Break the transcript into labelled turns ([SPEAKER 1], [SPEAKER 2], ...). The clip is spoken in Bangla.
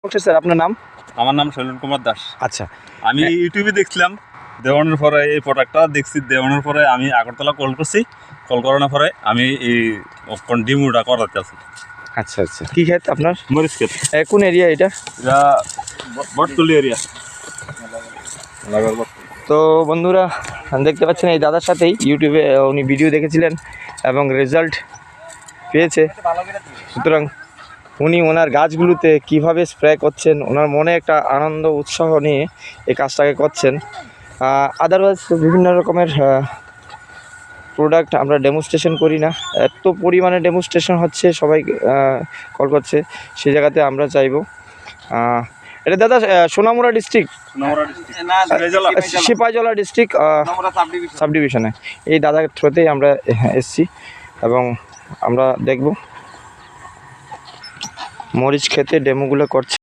[SPEAKER 1] স্যার আপনার নাম?
[SPEAKER 2] আমার নাম শৈলেন কুমার দাস।
[SPEAKER 1] আচ্ছা,
[SPEAKER 2] আমি ইউটিউবে দেখছিলাম, দেওয়ানোর পরে এই প্রোডাক্টটা দেখছি, দেওয়ানোর পরে আমি আগরতলা কল করছি, কল করানোর পরে আমি এই ডিমোটা করাতে আছি।
[SPEAKER 1] আচ্ছা আচ্ছা, কী ক্ষেত আপনার?
[SPEAKER 2] মরিচ ক্ষেত।
[SPEAKER 1] কোন এরিয়া এটা?
[SPEAKER 2] এটা বটতলি এরিয়া।
[SPEAKER 1] তো বন্ধুরা দেখতে পাচ্ছেন এই দাদার সাথেই ইউটিউবে উনি ভিডিও দেখেছিলেন এবং রেজাল্ট পেয়েছে। সুতরাং উনি ওনার গাছগুলোতে কিভাবে স্প্রে করছেন, ওনার মনে একটা আনন্দ উৎসাহ নিয়ে এই কাজটাকে করছেন। আদারওয়াইজ বিভিন্ন রকমের প্রোডাক্ট আমরা ডেমনস্ট্রেশন করি না, এত পরিমাণে ডেমনস্ট্রেশন হচ্ছে, সবাই কল করছে, সেই জায়গাতে আমরা চাইবো। এটা দাদা Sonamura district, Sepahijala district sub ডিভিশনে এই দাদার থ্রুতেই আমরা এসছি এবং আমরা দেখব মরিচ খেতে ডেমোগুলো করছে।